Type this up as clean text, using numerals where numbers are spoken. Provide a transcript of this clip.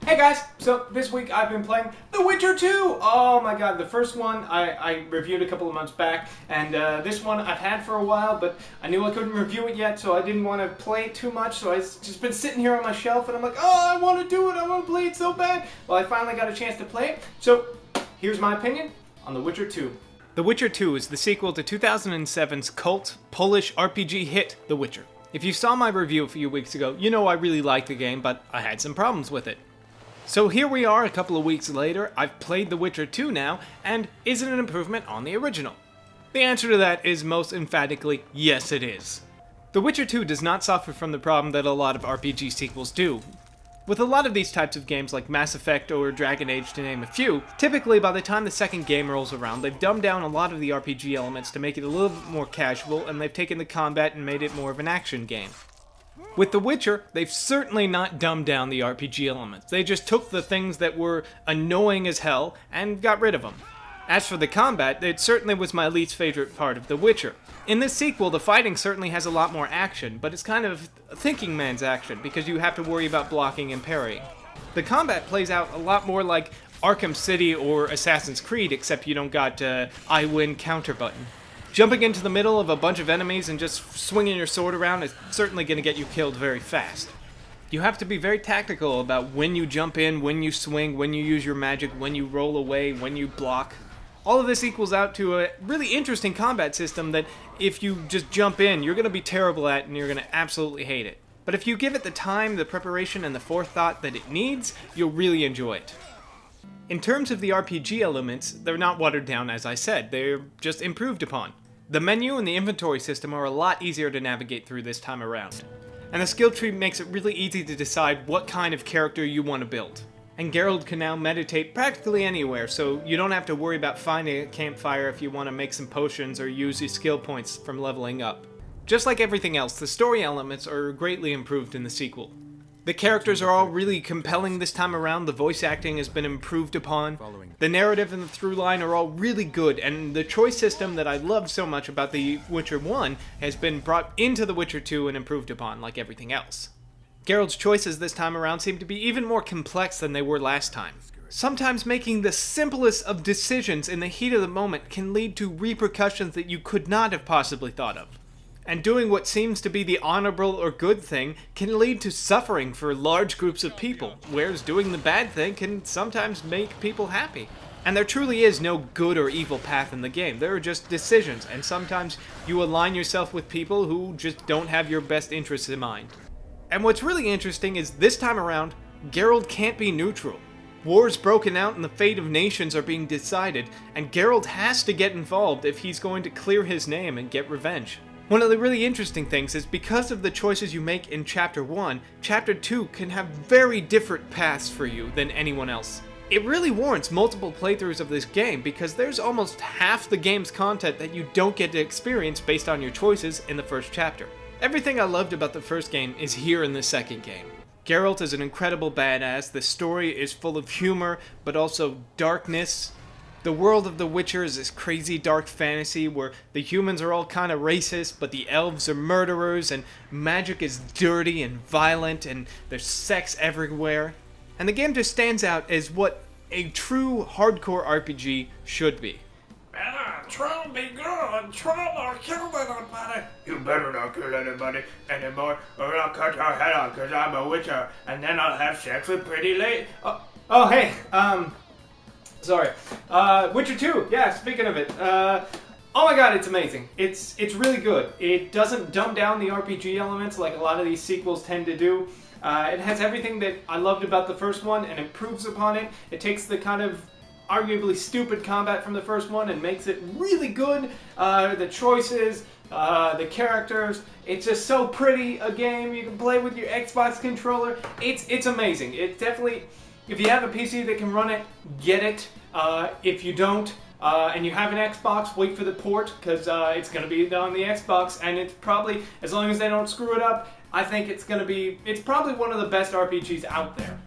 Hey guys, so this week I've been playing The Witcher 2! Oh my god, the first one I reviewed a couple of months back, and this one I've had for a while, but I knew I couldn't review it yet, so I didn't want to play it too much, so I've just been sitting here on my shelf, and I'm like, oh, I want to do it, I want to play it so bad! Well, I finally got a chance to play it, so here's my opinion on The Witcher 2. The Witcher 2 is the sequel to 2007's cult Polish RPG hit, The Witcher. If you saw my review a few weeks ago, you know I really liked the game, but I had some problems with it. So here we are a couple of weeks later, I've played The Witcher 2 now, and is it an improvement on the original? The answer to that is most emphatically, yes it is. The Witcher 2 does not suffer from the problem that a lot of RPG sequels do. With a lot of these types of games like Mass Effect or Dragon Age to name a few, typically by the time the second game rolls around, they've dumbed down a lot of the RPG elements to make it a little bit more casual, and they've taken the combat and made it more of an action game. With The Witcher, they've certainly not dumbed down the RPG elements. They just took the things that were annoying as hell and got rid of them. As for the combat, it certainly was my least favorite part of The Witcher. In this sequel, the fighting certainly has a lot more action, but it's kind of thinking man's action because you have to worry about blocking and parrying. The combat plays out a lot more like Arkham City or Assassin's Creed, except you don't got I win counter button. Jumping into the middle of a bunch of enemies and just swinging your sword around is certainly going to get you killed very fast. You have to be very tactical about when you jump in, when you swing, when you use your magic, when you roll away, when you block. All of this equals out to a really interesting combat system that if you just jump in, you're going to be terrible at and you're going to absolutely hate it. But if you give it the time, the preparation, and the forethought that it needs, you'll really enjoy it. In terms of the RPG elements, they're not watered down as I said, they're just improved upon. The menu and the inventory system are a lot easier to navigate through this time around. And the skill tree makes it really easy to decide what kind of character you want to build. And Geralt can now meditate practically anywhere, so you don't have to worry about finding a campfire if you want to make some potions or use your skill points from leveling up. Just like everything else, the story elements are greatly improved in the sequel. The characters are all really compelling this time around, the voice acting has been improved upon, the narrative and the through line are all really good, and the choice system that I loved so much about The Witcher 1 has been brought into The Witcher 2 and improved upon like everything else. Geralt's choices this time around seem to be even more complex than they were last time. Sometimes making the simplest of decisions in the heat of the moment can lead to repercussions that you could not have possibly thought of. And doing what seems to be the honorable or good thing can lead to suffering for large groups of people, whereas doing the bad thing can sometimes make people happy. And there truly is no good or evil path in the game, there are just decisions, and sometimes you align yourself with people who just don't have your best interests in mind. And what's really interesting is this time around, Geralt can't be neutral. Wars broken out and the fate of nations are being decided, and Geralt has to get involved if he's going to clear his name and get revenge. One of the really interesting things is because of the choices you make in Chapter 1, Chapter 2 can have very different paths for you than anyone else. It really warrants multiple playthroughs of this game because there's almost half the game's content that you don't get to experience based on your choices in the first chapter. Everything I loved about the first game is here in the second game. Geralt is an incredible badass, the story is full of humor, but also darkness. The world of The Witcher is this crazy dark fantasy where the humans are all kind of racist, but the elves are murderers, and magic is dirty and violent, and there's sex everywhere. And the game just stands out as what a true hardcore RPG should be. Troll be good, troll or kill anybody. You better not kill anybody anymore, or I'll cut your head off because I'm a witcher, and then I'll have sex with Pretty Lady. Hey, sorry. Witcher 2, yeah, speaking of it, oh my god, it's amazing. It's really good. It doesn't dumb down the RPG elements like a lot of these sequels tend to do. It has everything that I loved about the first one and improves upon it. It takes the kind of arguably stupid combat from the first one and makes it really good. The choices, the characters, it's just so pretty a game. You can play with your Xbox controller. It's amazing. It's definitely, if you have a PC that can run it, get it. If you don't, and you have an Xbox, wait for the port, because it's going to be on the Xbox, and it's probably, as long as they don't screw it up, I think it's probably one of the best RPGs out there.